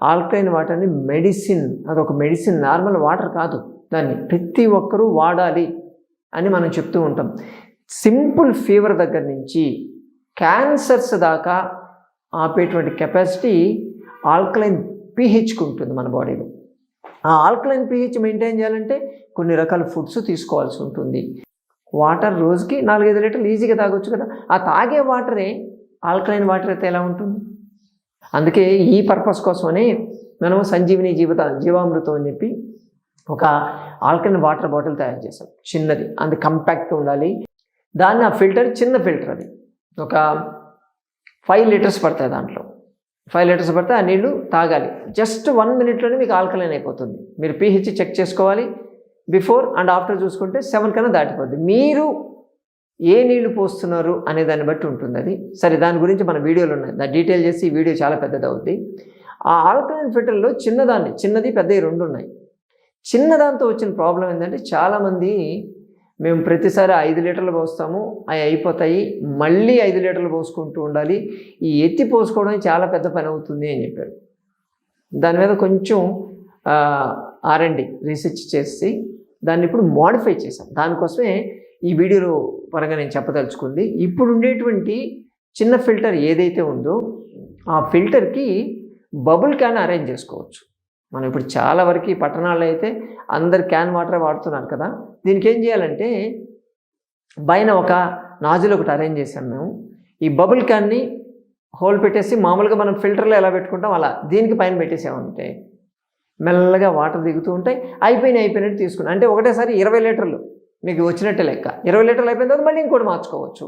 Alkaline వాటర్ని medicine, అదొక medicine, normal water కాదు. దాన్ని ప్రతి ఒక్కరూ వాడాలి అని మనం చెప్తూ ఉంటాం. సింపుల్ ఫీవర్ దగ్గర నుంచి క్యాన్సర్స్ దాకా ఆపేటువంటి కెపాసిటీ ఆల్కలైన్ పీహెచ్కి ఉంటుంది మన బాడీలో. ఆ ఆల్కలైన్ పీహెచ్ మెయింటైన్ చేయాలంటే కొన్ని రకాల ఫుడ్స్ తీసుకోవాల్సి ఉంటుంది. వాటర్ రోజుకి 4-5 లీటర్లు ఈజీగా తాగొచ్చు కదా. ఆ తాగే వాటరే ఆల్కలైన్ వాటర్ అయితే ఎలా ఉంటుంది? అందుకే ఈ పర్పస్ కోసమనే మనం సంజీవిని జీవామృతం అని చెప్పి ఒక ఆల్కలైన్ వాటర్ బాటిల్ తయారు చేసాం, చిన్నది. అది కంపాక్ట్గా ఉండాలి. దాన్ని ఆ ఫిల్టర్, చిన్న ఫిల్టర్, అది ఒక 5 లీటర్స్ పడతాయి. దాంట్లో 5 లీటర్స్ పడితే ఆ నీళ్లు తాగాలి. జస్ట్ 1 మినిట్లోనే మీకు ఆల్కలైన్ అయిపోతుంది. మీరు పీహెచ్ చెక్ చేసుకోవాలి. బిఫోర్ అండ్ ఆఫ్టర్ చూసుకుంటే 7 కన్నా దాటిపోద్ది. మీరు ఏ నీళ్లు పోస్తున్నారు అనే దాన్ని బట్టి ఉంటుంది అది. సరే, దాని గురించి మన వీడియోలు ఉన్నాయి, దాన్ని డీటెయిల్ చేసి ఈ వీడియో చాలా పెద్దది అవుద్ది. ఆ ఆల్కలైన్ ఫిల్టర్లో చిన్నది పెద్దవి 2 ఉన్నాయి. చిన్నదాంతో వచ్చిన ప్రాబ్లం ఏంటంటే, చాలామంది మేము ప్రతిసారి 5 లీటర్లు పోస్తాము, అవి అయిపోతాయి, మళ్ళీ 5 లీటర్లు పోసుకుంటూ ఉండాలి, ఈ ఎత్తి పోసుకోవడం చాలా పెద్ద పని అవుతుంది అని చెప్పారు. దాని మీద కొంచెం R&D రీసెర్చ్ చేసి దాన్ని ఇప్పుడు మోడిఫై చేశాం. దానికోసమే ఈ వీడియోలో పరంగా నేను చెప్పదలుచుకుంది. ఇప్పుడు ఉండేటువంటి చిన్న ఫిల్టర్ ఏదైతే ఉందో ఆ ఫిల్టర్కి బబుల్ క్యాన్ అరేంజ్ చేసుకోవచ్చు. మనం ఇప్పుడు చాలా వరకు పట్టణాల్లో అయితే అందరు క్యాన్ వాటర్ వాడుతున్నారు కదా. దీనికి ఏం చేయాలంటే, పైన ఒక నాజిల్ ఒకటి అరేంజ్ చేసాం మేము. ఈ బబుల్ క్యాన్ని హోల్ పెట్టేసి మామూలుగా మనం ఫిల్టర్లో ఎలా పెట్టుకుంటాం అలా దీనికి పైన పెట్టేసామంటే మెల్లగా వాటర్ దిగుతూ ఉంటాయి. అయిపోయినట్టు తీసుకున్నాం అంటే ఒకటేసారి 20 లీటర్లు మీకు వచ్చినట్టే లెక్క. 20 లీటర్లు అయిపోయిన తర్వాత మళ్ళీ ఇంకోటి మార్చుకోవచ్చు,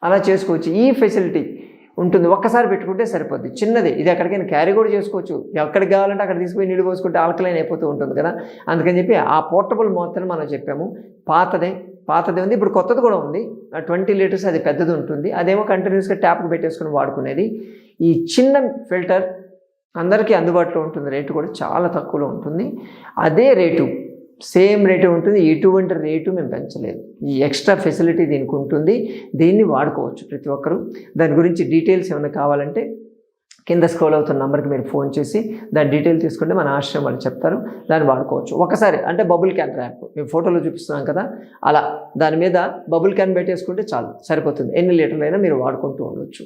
అలా చేసుకోవచ్చు. ఈ ఫెసిలిటీ ఉంటుంది. ఒక్కసారి పెట్టుకుంటే సరిపోద్ది, చిన్నది. ఇది ఎక్కడికైనా క్యారీ కూడా చేసుకోవచ్చు. ఎక్కడికి కావాలంటే అక్కడ తీసుకుపోయి నీళ్ళు పోసుకుంటే ఆల్కలైన్ అయిపోతూ ఉంటుంది కదా. అందుకని చెప్పి ఆ పోర్టబుల్ మాత్రం మనం చెప్పాము. పాతదే ఉంది, ఇప్పుడు కొత్తది కూడా ఉంది. 20 లీటర్స్, అది పెద్దది ఉంటుంది. అదేమో కంటిన్యూస్గా ట్యాప్కి పెట్టేసుకుని వాడుకునేది. ఈ చిన్న ఫిల్టర్ అందరికీ అందుబాటులో ఉంటుంది. రేటు కూడా చాలా తక్కువలో ఉంటుంది. అదే రేటు, సేమ్ రేటు ఉంటుంది. ఎటువంటి రేటు మేము పెంచలేదు. ఈ ఎక్స్ట్రా ఫెసిలిటీ దీనికి ఉంటుంది. దీన్ని వాడుకోవచ్చు ప్రతి ఒక్కరూ. దాని గురించి డీటెయిల్స్ ఏమైనా కావాలంటే కింద స్క్రోల్ అవుతున్న నెంబర్కి మీరు ఫోన్ చేసి దాని డీటెయిల్ తీసుకుంటే మన ఆశ్రమం వాళ్ళు చెప్తారు. దాన్ని వాడుకోవచ్చు. ఒకసారి అంటే బబుల్ క్యాన్ ర్యాప్ మేము ఫోటోలో చూపిస్తున్నాం కదా, అలా దాని మీద బబుల్ క్యాన్ పెట్టేసుకుంటే చాలు, సరిపోతుంది. ఎన్ని లీటర్లైనా మీరు వాడుకుంటూ ఉండొచ్చు.